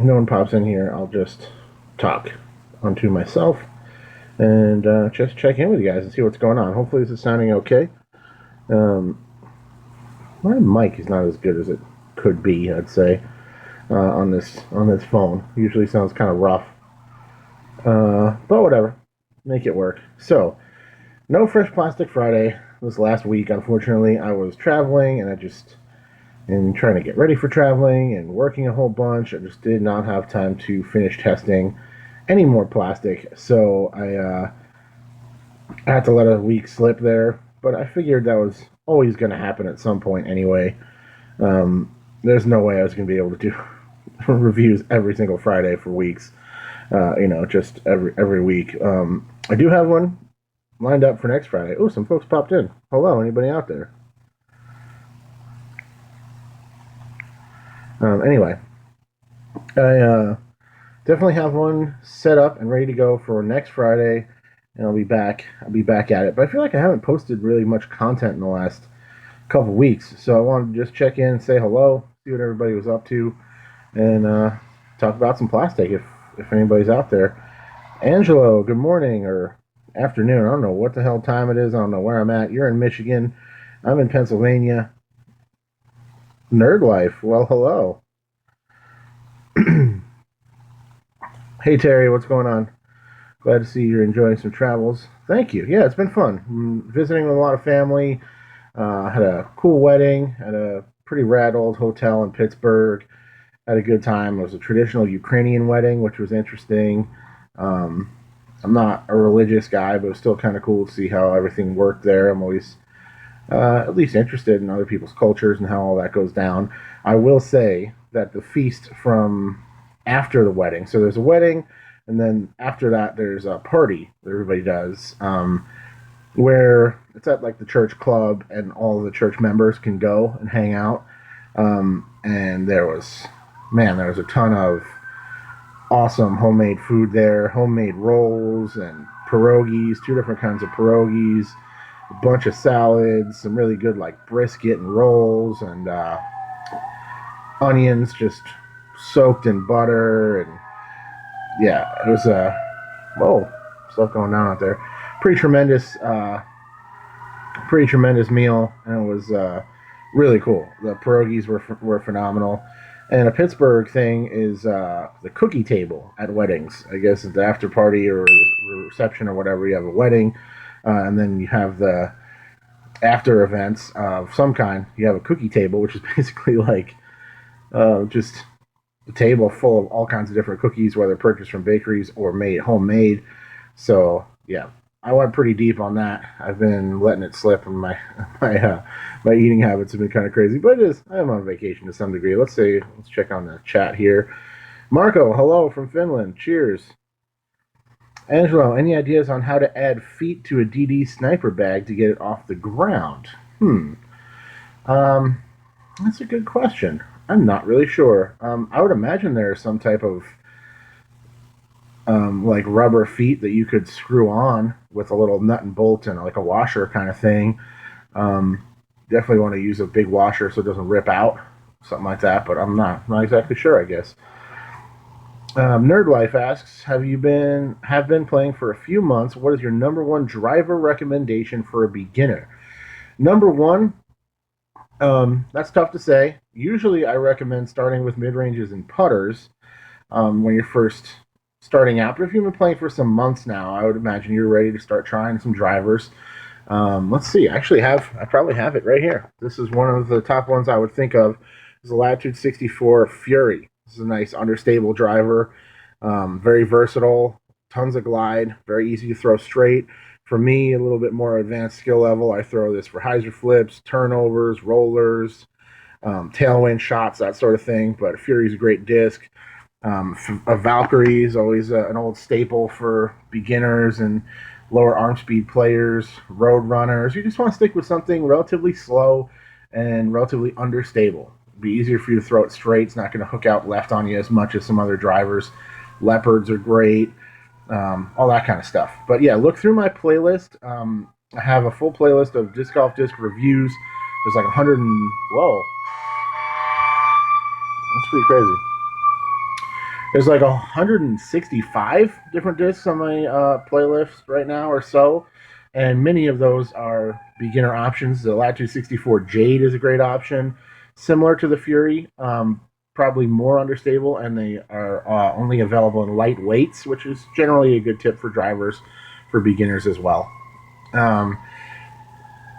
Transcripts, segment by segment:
no one pops in here, I'll just talk onto myself and just check in with you guys and see what's going on. Hopefully this is sounding okay. Um, my mic is not as good as it could be, I'd say, on this phone. Usually sounds kind of rough, but whatever, make it work. So, no Fresh Plastic Friday this last week. Unfortunately, I was traveling and trying to get ready for traveling and working a whole bunch. I just did not have time to finish testing any more plastic, so I had to let a week slip there. But I figured that was always going to happen at some point anyway. There's no way I was going to be able to do reviews every single Friday for weeks. Just every week. I do have one lined up for next Friday. Oh, some folks popped in. Hello, anybody out there? Anyway, I definitely have one set up and ready to go for next Friday, and I'll be back. I'll be back at it. But I feel like I haven't posted really much content in the last couple weeks, so I wanted to just check in, say hello, see what everybody was up to, and talk about some plastic if anybody's out there. Angelo, good morning or afternoon. I don't know what the hell time it is. I don't know where I'm at. You're in Michigan. I'm in Pennsylvania. Nerd Life. Well, hello. Hey Terry, what's going on? Glad to see you're enjoying some travels. Thank you. Yeah, it's been fun. Visiting with a lot of family. Had a cool wedding at a pretty rad old hotel in Pittsburgh. Had a good time. It was a traditional Ukrainian wedding, which was interesting. Um, I'm not a religious guy, but it was still kind of cool to see how everything worked there. I'm always at least interested in other people's cultures and how all that goes down. I will say that the feast from after the wedding, so there's a wedding, and then after that there's a party that everybody does, where it's at like the church club, and all the church members can go and hang out. And there was a ton of awesome homemade food there, homemade rolls and pierogies, two different kinds of pierogies, a bunch of salads, some really good like brisket and rolls, and onions just soaked in butter. And yeah, it was whoa, stuff going down out there. Pretty tremendous, pretty tremendous meal, and it was really cool. The pierogies were phenomenal. And a Pittsburgh thing is the cookie table at weddings. I guess at the after party or the reception or whatever, you have a wedding, and then you have the after events of some kind. You have a cookie table, which is basically like just a table full of all kinds of different cookies, whether purchased from bakeries or made homemade. So yeah, I went pretty deep on that. I've been letting it slip, and my eating habits have been kind of crazy. But it is. I am on vacation to some degree. Let's check on the chat here. Marco, hello from Finland. Cheers. Angelo, any ideas on how to add feet to a DD sniper bag to get it off the ground? Um, that's a good question. I'm not really sure. I would imagine there's some type of like rubber feet that you could screw on with a little nut and bolt and like a washer kind of thing. Um, Definitely want to use a big washer so it doesn't rip out, something like that. But I'm not exactly sure. I guess. Nerd Life asks, have been playing for a few months? What is your number one driver recommendation for a beginner? Number one, that's tough to say. Usually, I recommend starting with mid ranges and putters when you're first starting out. But if you've been playing for some months now, I would imagine you're ready to start trying some drivers. Let's see. I probably have it right here. This is one of the top ones I would think of. Is the Latitude 64 Fury. This is a nice understable driver. Very versatile. Tons of glide. Very easy to throw straight. For me, a little bit more advanced skill level, I throw this for hyzer flips, turnovers, rollers, tailwind shots, that sort of thing. But Fury's a great disc. A Valkyrie is always an old staple for beginners and lower arm speed players, road runners. You just want to stick with something relatively slow and relatively understable. It'd be easier for you to throw it straight. It's not going to hook out left on you as much as some other drivers. Leopards are great, all that kind of stuff. But yeah, look through my playlist. I have a full playlist of disc golf disc reviews. There's like 100 and whoa, that's pretty crazy. There's like 165 different discs on my playlist right now or so, and many of those are beginner options. The Lat 264 Jade is a great option, similar to the Fury, probably more understable, and they are only available in light weights, which is generally a good tip for drivers, for beginners as well. Um,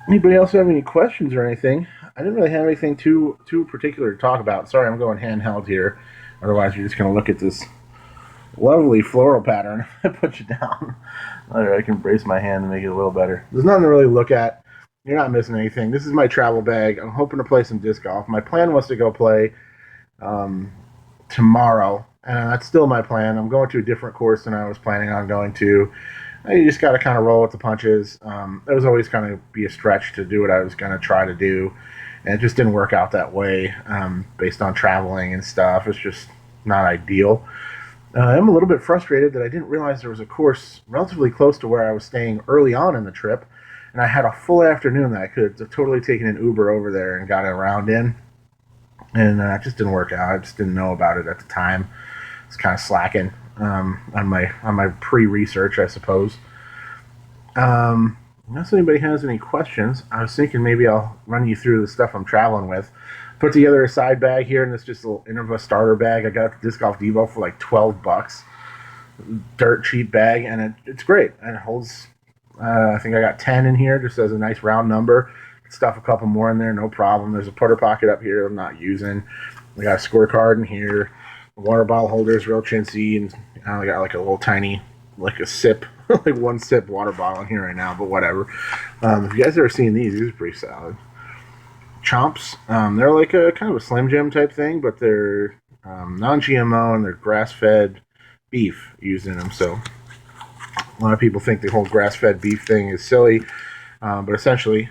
Anybody else have any questions or anything? I didn't really have anything too particular to talk about. Sorry, I'm going handheld here. Otherwise, you're just going to look at this lovely floral pattern. I put you down. All right, I can brace my hand and make it a little better. There's nothing to really look at. You're not missing anything. This is my travel bag. I'm hoping to play some disc golf. My plan was to go play um, tomorrow, and that's still my plan. I'm going to a different course than I was planning on going to. You just got to kind of roll with the punches. It was always going to be a stretch to do what I was going to try to do, and it just didn't work out that way based on traveling and stuff. It's just not ideal. I'm a little bit frustrated that I didn't realize there was a course relatively close to where I was staying early on in the trip, and I had a full afternoon that I could have totally taken an Uber over there and got it around in, and it just didn't work out. I just didn't know about it at the time. It's kind of slacking on my pre-research, I suppose. Unless anybody has any questions, I was thinking maybe I'll run you through the stuff I'm traveling with. Put together a side bag here, and it's just a little Innova starter bag. I got the Disc Golf Devo for like $12. Dirt cheap bag, and it's great. And it holds, I think I got 10 in here, just as a nice round number. Stuff a couple more in there, no problem. There's a putter pocket up here I'm not using. I got a scorecard in here. The water bottle holder is real chintzy, and I got like a little tiny, like a sip, like one sip water bottle in here right now, but whatever. If you guys ever seen these are pretty solid. Chomps, they're like a kind of a Slim Jim type thing, but they're non-GMO and they're grass-fed beef used in them. So a lot of people think the whole grass-fed beef thing is silly, but essentially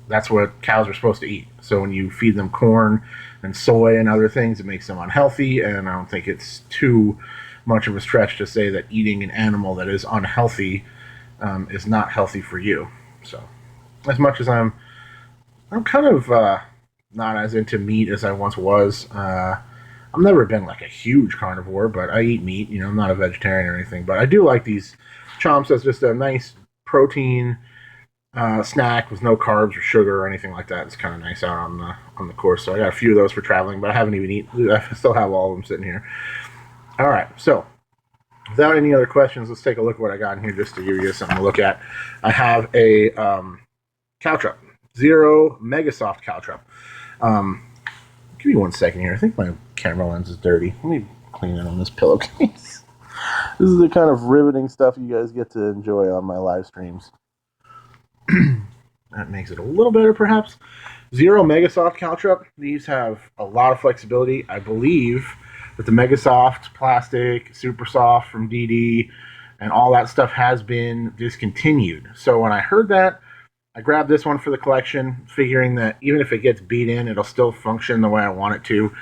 that's what cows are supposed to eat. So when you feed them corn and soy and other things, it makes them unhealthy, and I don't think it's too much of a stretch to say that eating an animal that is unhealthy is not healthy for you. So as much as I'm kind of not as into meat as I once was. I've never been like a huge carnivore, but I eat meat. You know, I'm not a vegetarian or anything, but I do like these chomps as just a nice protein snack with no carbs or sugar or anything like that. It's kind of nice out on the course. So I got a few of those for traveling, but I haven't even eaten. I still have all of them sitting here. All right, so without any other questions, let's take a look at what I got in here just to give you something to look at. I have a Caltrop Zero Megasoft Caltrop. Give me 1 second here. I think my camera lens is dirty. Let me clean it on this pillowcase. This is the kind of riveting stuff you guys get to enjoy on my live streams. That makes it a little better, perhaps. Zero Megasoft Caltrop. These have a lot of flexibility. I believe that the Megasoft plastic, Super Soft from DD, and all that stuff has been discontinued. So when I heard that, I grabbed this one for the collection, figuring that even if it gets beat in, it'll still function the way I want it to.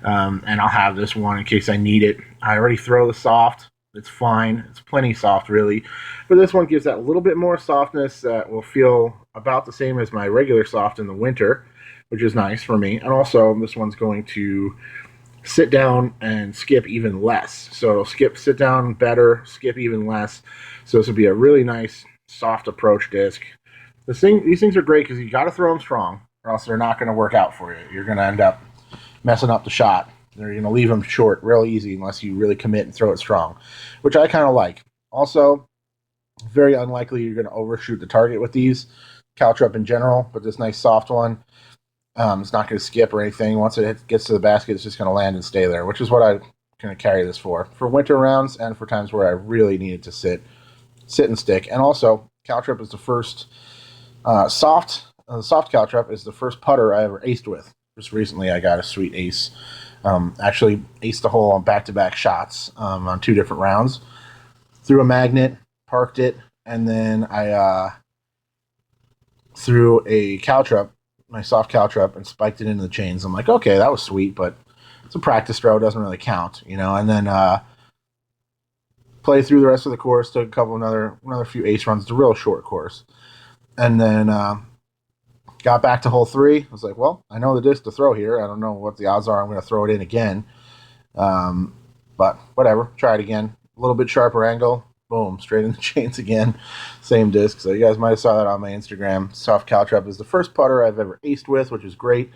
And I'll have this one in case I need it. I already throw the soft. It's fine. It's plenty soft, really. But this one gives that little bit more softness that will feel about the same as my regular soft in the winter, which is nice for me. And also, this one's going to sit down and skip even less. So it'll sit down better, skip even less. So this will be a really nice, soft approach disc. These things are great because you got to throw them strong, or else they're not going to work out for you. You're going to end up messing up the shot. You're going to leave them short real easy unless you really commit and throw it strong, which I kind of like. Also, very unlikely you're going to overshoot the target with these. Caltrop in general, but this nice soft one, it's not going to skip or anything. Once it gets to the basket, it's just going to land and stay there, which is what I'm going to carry this for winter rounds and for times where I really need it to sit and stick. And also, Caltrop is the first soft Caltrop is the first putter I ever aced with. Just recently, I got a sweet ace. Actually, aced the hole on back-to-back shots on 2 different rounds. Threw a magnet, parked it, and then I threw a Caltrop, my soft Caltrop, and spiked it into the chains. I'm like, okay, that was sweet, but it's a practice throw. It doesn't really count, you know. And then played through the rest of the course, took a couple another few ace runs. It's a real short course. And then got back to hole 3. I was like, well, I know the disc to throw here. I don't know what the odds are I'm going to throw it in again. But whatever, try it again. A little bit sharper angle, boom, straight in the chains again. Same disc. So you guys might have saw that on my Instagram. Soft Caltrop is the first putter I've ever aced with, which is great.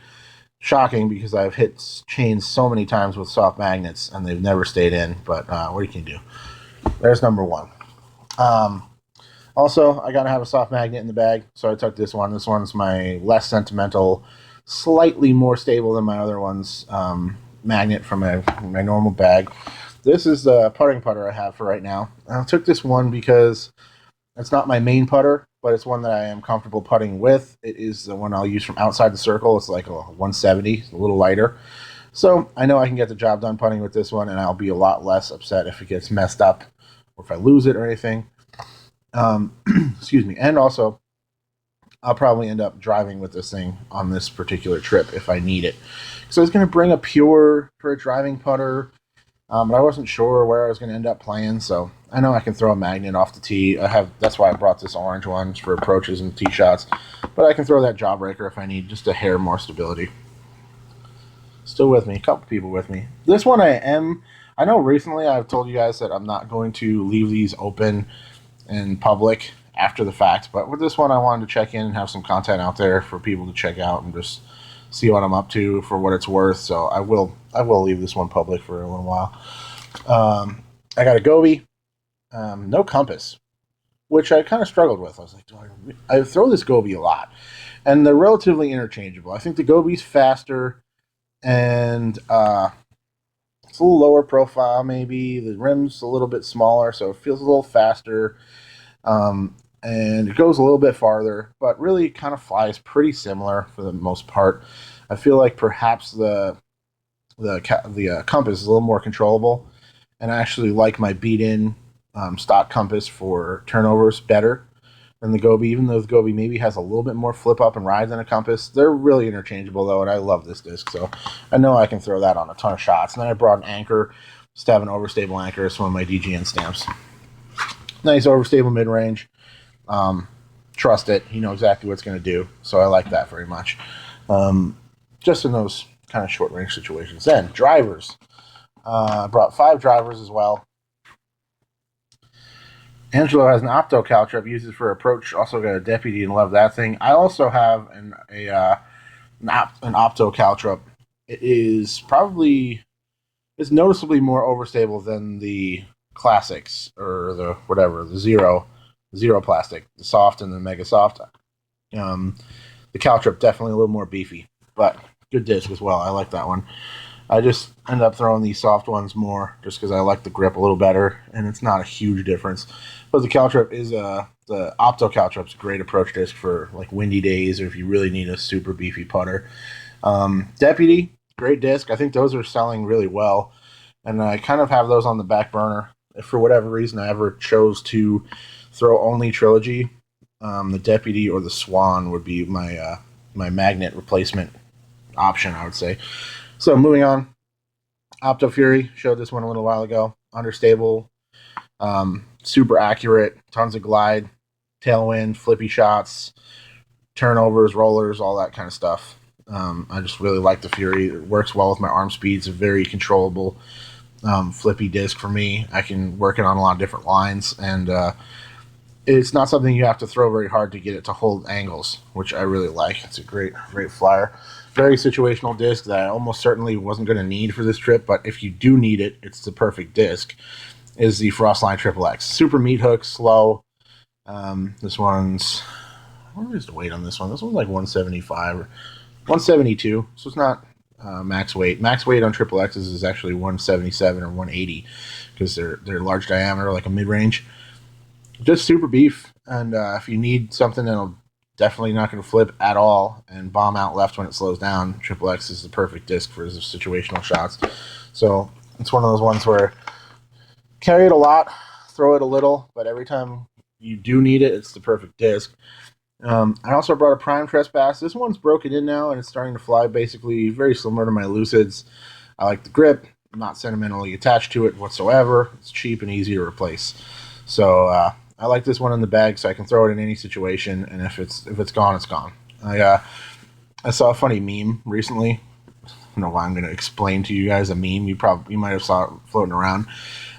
Shocking because I've hit chains so many times with soft magnets and they've never stayed in. But what you can do? There's number one. Also, I gotta have a soft magnet in the bag, so I took this one. This one's my less sentimental, slightly more stable than my other ones. Magnet from my normal bag. This is the putting putter I have for right now. I took this one because it's not my main putter, but it's one that I am comfortable putting with. It is the one I'll use from outside the circle. It's like a 170, a little lighter. So I know I can get the job done putting with this one, and I'll be a lot less upset if it gets messed up or if I lose it or anything. Excuse me. And also, I'll probably end up driving with this thing on this particular trip if I need it. So I was going to bring a Pure for a driving putter, but I wasn't sure where I was going to end up playing. So I know I can throw a magnet off the tee. That's why I brought this orange one for approaches and tee shots. But I can throw that Jawbreaker if I need just a hair more stability. Still with me, a couple people with me. This one I know recently I've told you guys that I'm not going to leave these open in public after the fact, but with this one I wanted to check in and have some content out there for people to check out and just see what I'm up to for what it's worth. So I will leave this one public for a little while. I got a Gobi, no compass, which I kind of struggled with. I was like, I throw this Gobi a lot, and they're relatively interchangeable. I think the Gobi's faster, and it's a little lower profile maybe. The rim's a little bit smaller, so it feels a little faster. And it goes a little bit farther, but really kind of flies pretty similar for the most part. I feel like perhaps the compass is a little more controllable, and I actually like my beat-in stock compass for turnovers better than the Gobi, even though the Gobi maybe has a little bit more flip up and ride than a compass. They're really interchangeable though, and I love this disc, so I know I can throw that on a ton of shots. And then I brought an anchor, just have an overstable anchor. It's one of my DGN stamps. Nice overstable mid-range. Trust it. You know exactly what it's going to do. So I like that very much. Just in those kind of short range situations. Then, drivers. I brought 5 drivers as well. Angelo has an Opto Caltrop, uses for approach. Also got a Deputy and love that thing. I also have an Opto Caltrop. It is probably, it's noticeably more overstable than the classics or the whatever, the zero plastic, the soft and the mega soft. The Caltrop definitely a little more beefy, but good disc as well. I like that one. I just end up throwing these soft ones more just because I like the grip a little better, and it's not a huge difference. But the Caltrop is the Opto Caltrop's a great approach disc for like windy days or if you really need a super beefy putter. Deputy, great disc. I think those are selling really well, and I kind of have those on the back burner. If for whatever reason I ever chose to throw only Trilogy, the Deputy or the Swan would be my my magnet replacement option, I would say. So moving on, Opto Fury, showed this one a little while ago. Understable, super accurate, tons of glide, tailwind, flippy shots, turnovers, rollers, all that kind of stuff. I just really like the Fury. It works well with my arm speed. It's a very controllable flippy disc for me. I can work it on a lot of different lines, and it's not something you have to throw very hard to get it to hold angles, which I really like. It's a great flyer. Very situational disc that I almost certainly wasn't going to need for this trip, but if you do need it, it's the perfect disc, is the Frostline Triple X. Super meat hook, slow. This one's, what is the weight on this one? This one's like 175 or 172, so it's not max weight. Max weight on Triple X's is actually 177 or 180 because they're large diameter, like a mid-range. Just super beef, and if you need something that'll definitely not going to flip at all and bomb out left when it slows down, Triple X is the perfect disc for situational shots. So it's one of those ones where carry it a lot, throw it a little, but every time you do need it, it's the perfect disc. I also brought a Prime Trespass. This one's broken in now, and it's starting to fly basically very similar to my Lucids. I like the grip. I'm not sentimentally attached to it whatsoever. It's cheap and easy to replace. So I like this one in the bag, so I can throw it in any situation, and if it's gone, it's gone. I saw a funny meme recently. know why I'm going to explain to you guys a meme. You might have saw it floating around,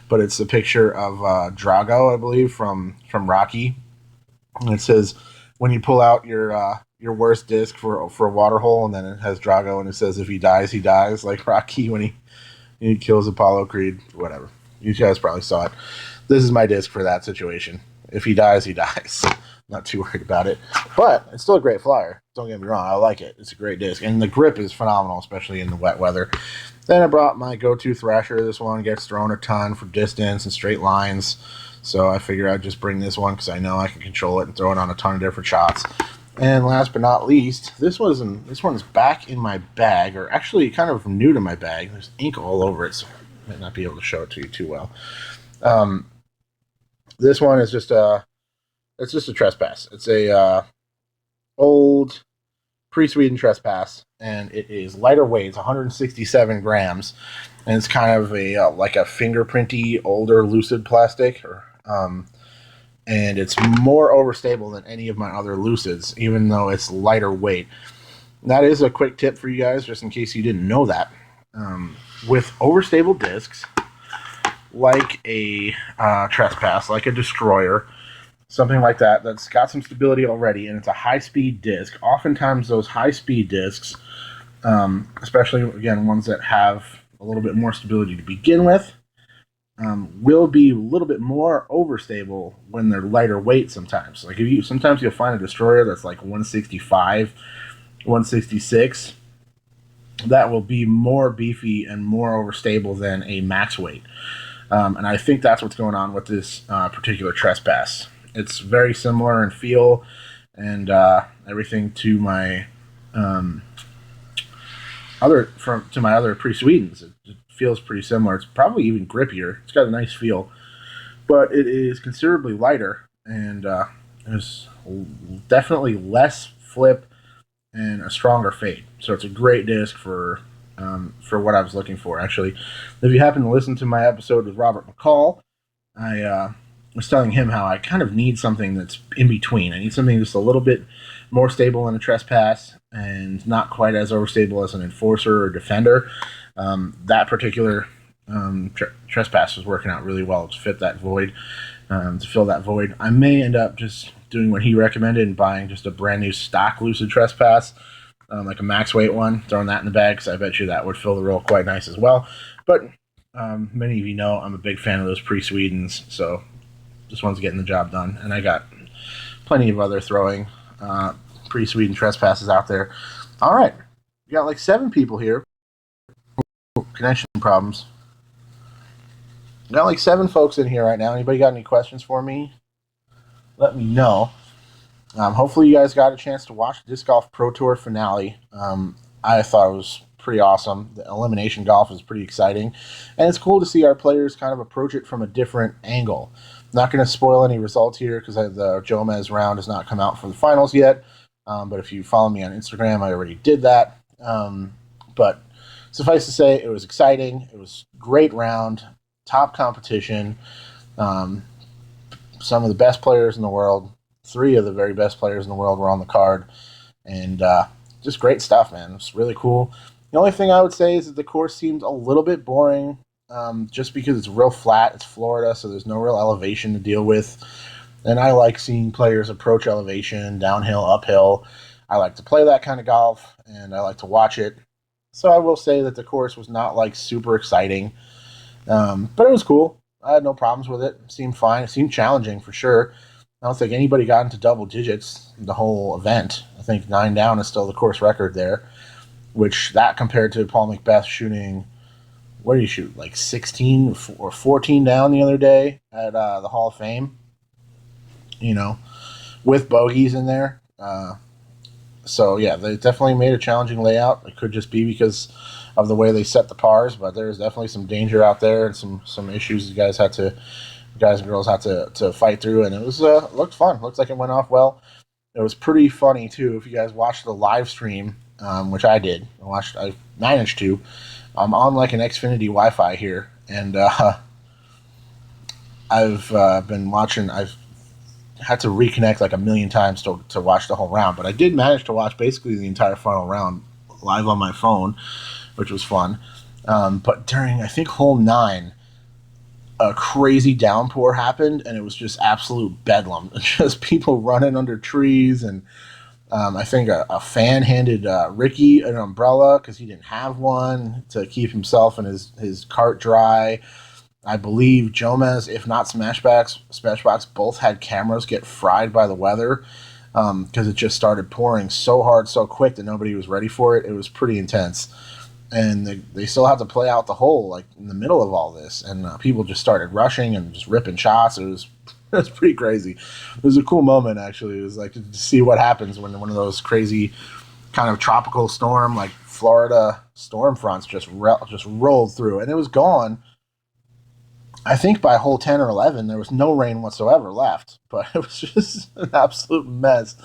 but it's a picture of Drago, I believe, from Rocky, and it says when you pull out your worst disc for a water hole, and then it has Drago, and it says if he dies, he dies, like Rocky when he kills Apollo Creed, whatever. You guys probably saw it. This is my disc for that situation. If he dies, he dies. Not too worried about it. But it's still a great flyer. Don't get me wrong. I like it. It's a great disc. And the grip is phenomenal, especially in the wet weather. Then I brought my go-to Thrasher. This one gets thrown a ton for distance and straight lines. So I figured I'd just bring this one because I know I can control it and throw it on a ton of different shots. And last but not least, this one's back in my bag, or actually kind of new to my bag. There's ink all over it, so I might not be able to show it to you too well. This one is just a trespass. It's a old pre-Sweden trespass, and it is lighter weight. It's 167 grams, and it's kind of a like a fingerprinty older Lucid plastic, and it's more overstable than any of my other Lucids, even though it's lighter weight. That is a quick tip for you guys, just in case you didn't know that. With overstable discs, like a trespass, like a destroyer, something like that, that's got some stability already, and it's a high-speed disc. Oftentimes, those high-speed discs, especially, again, ones that have a little bit more stability to begin with, will be a little bit more overstable when they're lighter weight sometimes. Like sometimes you'll find a destroyer that's like 165, 166. That will be more beefy and more overstable than a max weight. And I think that's what's going on with this particular trespass. It's very similar in feel and everything to my other pre-Swedens. It feels pretty similar. It's probably even grippier. It's got a nice feel, but it is considerably lighter, and there's definitely less flip and a stronger fade. So it's a great disc for what I was looking for. Actually, if you happen to listen to my episode with Robert McCall, I was telling him how I kind of need something that's in between. I need something just a little bit more stable than a trespass and not quite as overstable as an enforcer or defender. That particular trespass was working out really well to fit that void, to fill that void. I may end up just doing what he recommended and buying just a brand new stock Lucid trespass, like a max weight one, throwing that in the bag, because I bet you that would fill the role quite nice as well. But many of you know I'm a big fan of those pre-Swedens, so this one's getting the job done. And I got plenty of other throwing pre-Sweden trespasses out there. All right, we got like 7 people here. Connection problems. We got like 7 folks in here right now. Anybody got any questions for me? Let me know. Hopefully you guys got a chance to watch the Disc Golf Pro Tour finale. I thought it was pretty awesome. The elimination golf is pretty exciting, and it's cool to see our players kind of approach it from a different angle. Not going to spoil any results here because the Jomez round has not come out for the finals yet, but if you follow me on Instagram, I already did that. But suffice to say, it was exciting. It was a great round, top competition. Some of the best players in the world, 3 of the very best players in the world were on the card, and just great stuff, man. It's really cool. The only thing I would say is that the course seemed a little bit boring, just because it's real flat. It's Florida, so there's no real elevation to deal with, and I like seeing players approach elevation, downhill, uphill. I like to play that kind of golf, and I like to watch it. So I will say that the course was not like super exciting, but it was cool. I had no problems with it. It seemed fine. It seemed challenging for sure. I don't think anybody got into double digits the whole event. I think 9 down is still the course record there, which that compared to Paul McBeth shooting, what did he shoot, like 16 or 14 down the other day at the Hall of Fame, with bogeys in there. So, yeah, they definitely made a challenging layout. It could just be because of the way they set the pars, but there's definitely some danger out there and some issues guys and girls had to fight through, and it was looked fun. Looks like it went off well. It was pretty funny too. If you guys watched the live stream, which I did, I managed to. I'm on like an Xfinity Wi-Fi here, and I've been watching. I've had to reconnect like a million times to watch the whole round, but I did manage to watch basically the entire final round live on my phone. which was fun. But during, I think, hole 9, a crazy downpour happened, and it was just absolute bedlam. Just people running under trees, and I think a fan handed Ricky an umbrella because he didn't have one to keep himself and his cart dry. I believe Jomez, if not Smashbox, both had cameras get fried by the weather because it just started pouring so hard, so quick that nobody was ready for it. It was pretty intense, and they still have to play out the hole like in the middle of all this, and people just started rushing and just ripping shots. It was it was pretty crazy. It was a cool moment actually. It was like to see what happens when one of those crazy kind of tropical storm like Florida storm fronts just rolled through, and it was gone. I think by hole 10 or 11 there was no rain whatsoever left, but it was just an absolute mess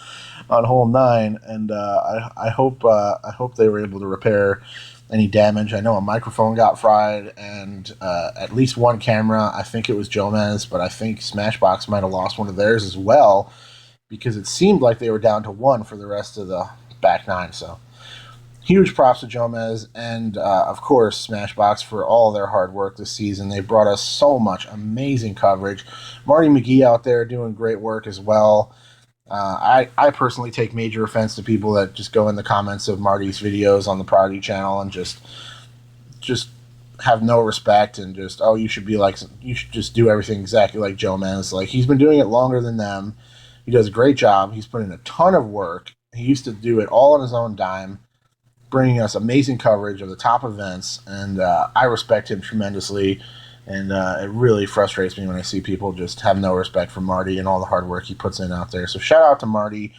on hole 9, and I hope they were able to repair any damage. I know a microphone got fried, and at least one camera. I think it was Jomez, but I think Smashbox might have lost one of theirs as well because it seemed like they were down to one for the rest of the back 9. So huge props to Jomez and, of course, Smashbox for all their hard work this season. They brought us so much amazing coverage. Marty McGee out there doing great work as well. I personally take major offense to people that just go in the comments of Marty's videos on the Prodigy channel and just have no respect and just, oh, you should just do everything exactly like Jomez. Like, he's been doing it longer than them. He does a great job. He's put in a ton of work. He used to do it all on his own dime, bringing us amazing coverage of the top events, and I respect him tremendously, and it really frustrates me when I see people just have no respect for Marty and all the hard work he puts in out there. So shout out to Marty.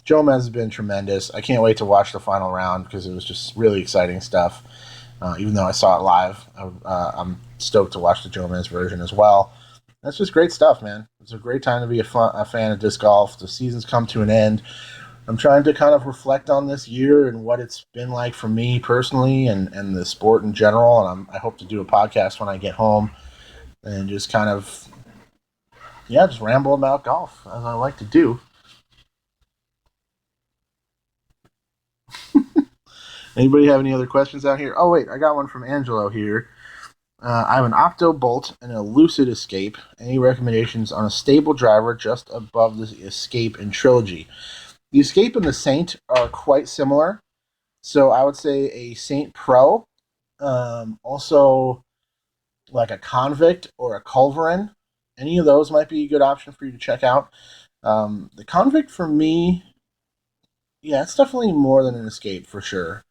Jomez has been tremendous. I can't wait to watch the final round because it was just really exciting stuff. Even though I saw it live, I'm stoked to watch the Jomez version as well. That's just great stuff, man. It's a great time to be a fan of disc golf. The season's come to an end. I'm trying to kind of reflect on this year and what it's been like for me personally and the sport in general. And I hope to do a podcast when I get home and just kind of, yeah, just ramble about golf as I like to do. Anybody have any other questions out here? Oh, wait, I got one from Angelo here. I have an Opto Bolt and a Lucid Escape. Any recommendations on a stable driver just above the Escape and Trilogy? The Escape and the Saint are quite similar. So I would say a Saint Pro. Also, like a Convict or a Culverin. Any of those might be a good option for you to check out. The Convict for me, yeah, it's definitely more than an Escape for sure.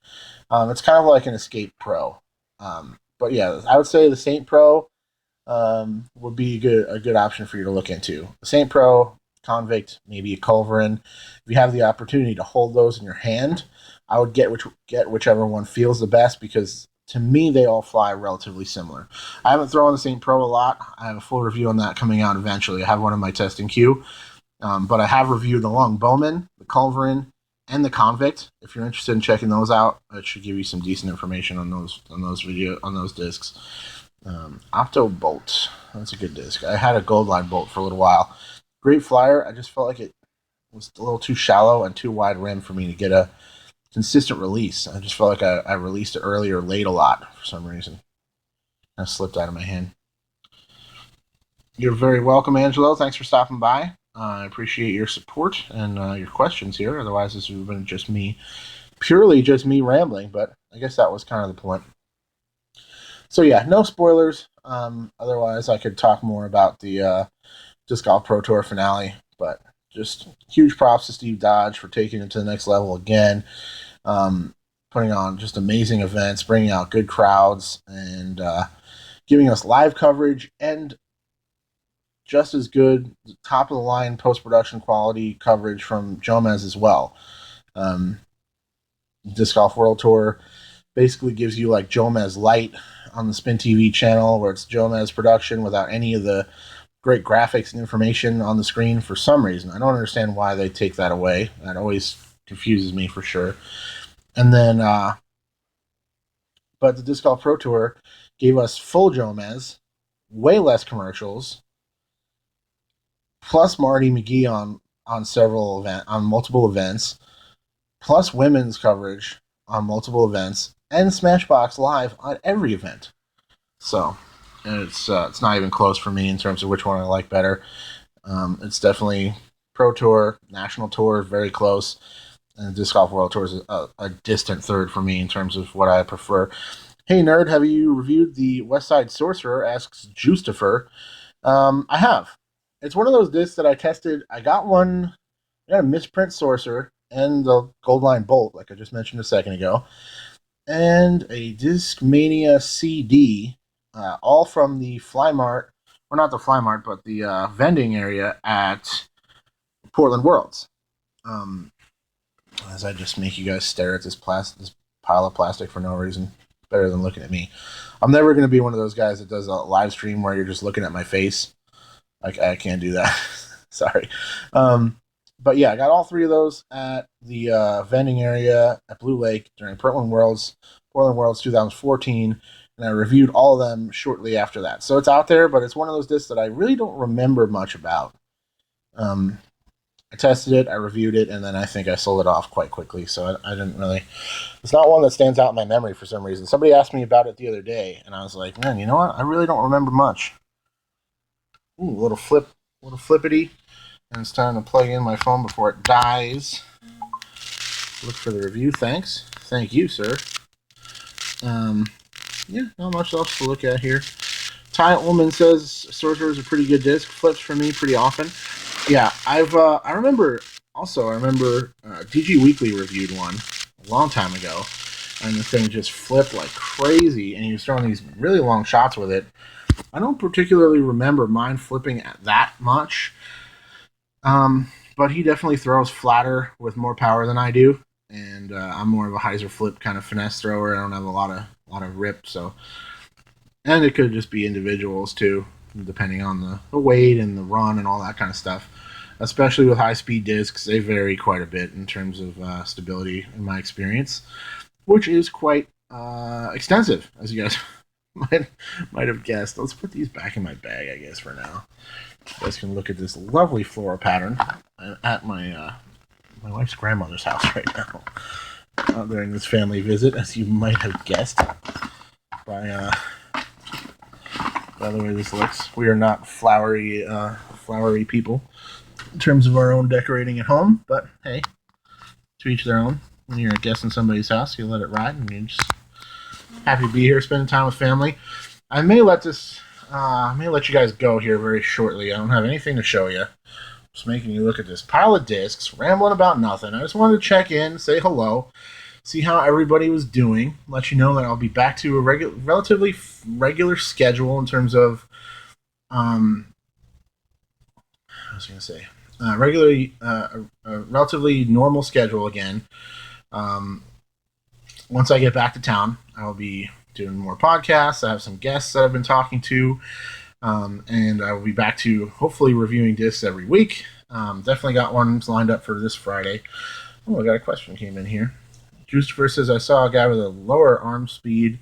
It's kind of like an Escape Pro. But yeah, I would say the Saint Pro would be a good option for you to look into. The Saint Pro, Convict, maybe a Culverin. If you have the opportunity to hold those in your hand, I would get whichever one feels the best because to me they all fly relatively similar. I haven't thrown the Saint Pro a lot. I have a full review on that coming out eventually. I have one in my testing queue, but I have reviewed the Long Bowman, the Culverin, and the Convict. If you're interested in checking those out, it should give you some decent information on those discs. Opto Bolt, that's a good disc. I had a Goldline Bolt for a little while. Great flyer. I just felt like it was a little too shallow and too wide rim for me to get a consistent release. I just felt like I released it early or late a lot for some reason. Kind of slipped out of my hand. You're very welcome, Angelo. Thanks for stopping by. I appreciate your support and your questions here. Otherwise, this would have been purely just me rambling, but I guess that was kind of the point. So yeah, no spoilers. Otherwise, I could talk more about the Disc Golf Pro Tour finale, but just huge props to Steve Dodge for taking it to the next level again, putting on just amazing events, bringing out good crowds, and giving us live coverage and just as good top of the line post production quality coverage from Jomez as well. Disc Golf World Tour basically gives you like Jomez Light on the Spin TV channel, where it's Jomez production without any of the great graphics and information on the screen for some reason. I don't understand why they take that away. That always confuses me for sure. And then, but the Disc Golf Pro Tour gave us full Jomez, way less commercials, plus Marty McGee on multiple events, plus women's coverage on multiple events, and Smashbox Live at every event. So, and it's not even close for me in terms of which one I like better. It's definitely Pro Tour, National Tour, very close, and Disc Golf World Tour is a distant third for me in terms of what I prefer. Hey nerd, have you reviewed the West Side Sorcerer? Asks Justifer. I have. It's one of those discs that I tested. I got a misprint Sorcerer and the Goldline Bolt, like I just mentioned a second ago, and a Discmania CD, all from the Fly Mart, or not the Fly Mart, but the vending area at Portland Worlds. As I just make you guys stare at this pile of plastic for no reason, better than looking at me. I'm never going to be one of those guys that does a live stream where you're just looking at my face. I can't do that. Sorry. But yeah, I got all three of those at the vending area at Blue Lake during Portland Worlds 2014, and I reviewed all of them shortly after that. So it's out there, but it's one of those discs that I really don't remember much about. I tested it, I reviewed it, and then I think I sold it off quite quickly. So I didn't really. It's not one that stands out in my memory for some reason. Somebody asked me about it the other day, and I was like, man, you know what? I really don't remember much. Ooh, little flippity. And it's time to plug in my phone before it dies. Look for the review. Thanks. Thank you, sir. Yeah, not much else to look at here. Ty Ullman says Sorcerer is a pretty good disc. Flips for me pretty often. Yeah, I remember DG Weekly reviewed one a long time ago, and the thing just flipped like crazy, and he was throwing these really long shots with it. I don't particularly remember mine flipping that much, but he definitely throws flatter with more power than I do, and I'm more of a hyzer flip kind of finesse thrower. I don't have a lot of rip, so, and it could just be individuals too, depending on the weight and the run and all that kind of stuff. Especially with high-speed discs, they vary quite a bit in terms of stability, in my experience, which is quite extensive, as you guys might have guessed. Let's put these back in my bag, I guess, for now. You guys can look at this lovely floral pattern at my wife's grandmother's house right now during this family visit, as you might have guessed by the way this looks. We are not flowery people in terms of our own decorating at home, but hey, to each their own. When you're a guest in somebody's house, you let it ride, and you're just happy to be here, spending time with family. I may let you guys go here very shortly. I don't have anything to show you. Just making you look at this pile of discs, rambling about nothing. I just wanted to check in, say hello, see how everybody was doing, let you know that I'll be back to a relatively regular schedule in terms of, relatively normal schedule again. Once I get back to town, I'll be doing more podcasts. I have some guests that I've been talking to, and I will be back to hopefully reviewing discs every week. Definitely got one lined up for this Friday. Oh, I got a question came in here. Justifer says, I saw a guy with a lower arm speed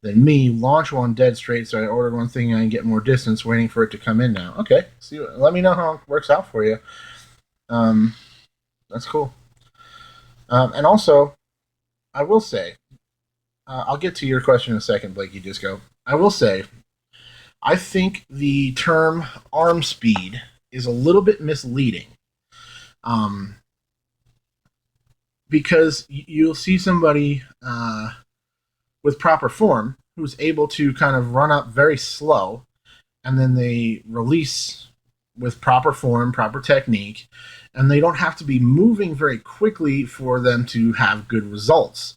than me launch one dead straight, so I ordered one thing and I can get more distance, waiting for it to come in now. Okay, let me know how it works out for you. That's cool. And also, I will say, I'll get to your question in a second, Blakey Disco. I will say, I think the term arm speed is a little bit misleading. Because you'll see somebody with proper form who's able to kind of run up very slow, and then they release with proper form, proper technique, and they don't have to be moving very quickly for them to have good results.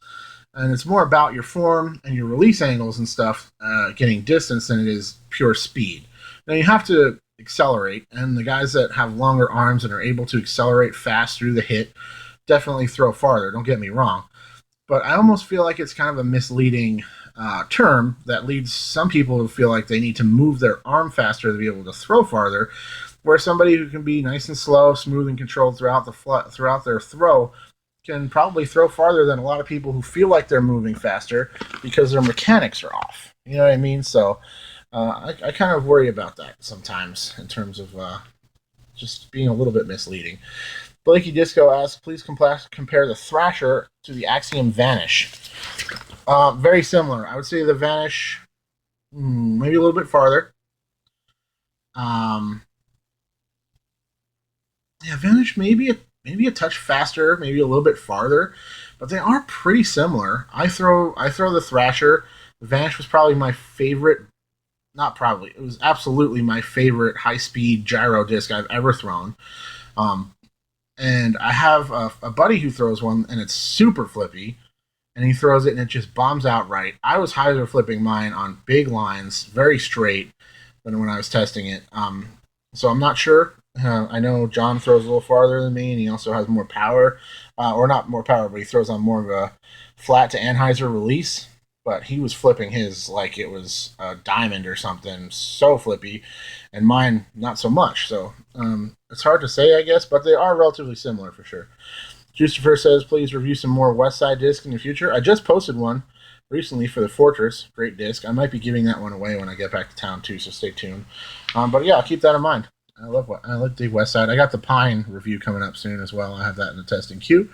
And it's more about your form and your release angles and stuff getting distance than it is pure speed. Now you have to accelerate, and the guys that have longer arms and are able to accelerate fast through the hit definitely throw farther, don't get me wrong. But I almost feel like it's kind of a misleading term that leads some people to feel like they need to move their arm faster to be able to throw farther, where somebody who can be nice and slow, smooth and controlled throughout their throw can probably throw farther than a lot of people who feel like they're moving faster because their mechanics are off. You know what I mean? So I kind of worry about that sometimes in terms of just being a little bit misleading. Blakey Disco asks, please compare the Thrasher to the Axiom Vanish. Very similar. I would say the Vanish, maybe a little bit farther. Um, yeah, Vanish maybe a touch faster, maybe a little bit farther, but they are pretty similar. I throw the Thrasher. Vanish was probably my favorite. Not probably. It was absolutely my favorite high speed gyro disc I've ever thrown. Um, and I have a buddy who throws one, and it's super flippy. And he throws it, and it just bombs out right. I was hyzer flipping mine on big lines, very straight, than when I was testing it. So I'm not sure. I know John throws a little farther than me, and he also has more power, or not more power, but he throws on more of a flat to anhyzer release. But he was flipping his like it was a diamond or something, so flippy, and mine not so much. So it's hard to say, I guess, but they are relatively similar for sure. Juicer says, please review some more West Side discs in the future. I just posted one recently for the Fortress. Great disc. I might be giving that one away when I get back to town too, so stay tuned. But yeah, I'll keep that in mind. I love the West Side. I got the Pine review coming up soon as well. I have that in the testing queue.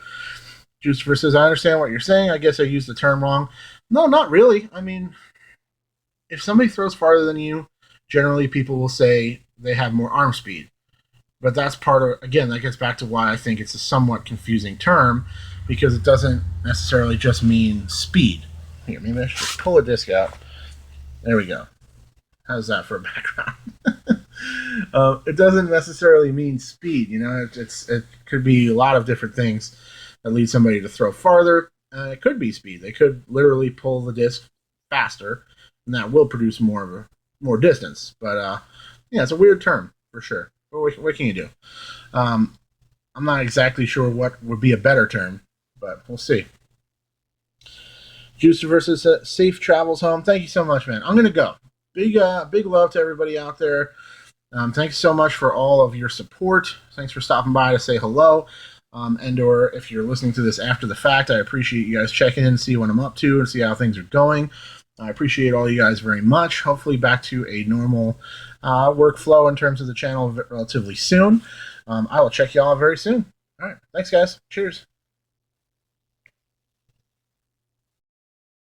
Juicer says, I understand what you're saying. I guess I used the term wrong. No, not really. I mean, if somebody throws farther than you, generally people will say they have more arm speed. But that's part of, again, that gets back to why I think it's a somewhat confusing term, because it doesn't necessarily just mean speed. Here, maybe I should pull a disc out. There we go. How's that for a background? It doesn't necessarily mean speed. You know, it could be a lot of different things that lead somebody to throw farther. It could be speed. They could literally pull the disc faster, and that will produce more distance. But yeah, it's a weird term for sure. What can you do? I'm not exactly sure what would be a better term, but we'll see. Juicer versus Safe Travels Home. Thank you so much, man. I'm gonna go. Big love to everybody out there. Thanks so much for all of your support. Thanks for stopping by to say hello. And/or if you're listening to this after the fact, I appreciate you guys checking in, see what I'm up to, and see how things are going. I appreciate all you guys very much. Hopefully back to a normal workflow in terms of the channel relatively soon. I will check you all very soon. All right. Thanks, guys. Cheers.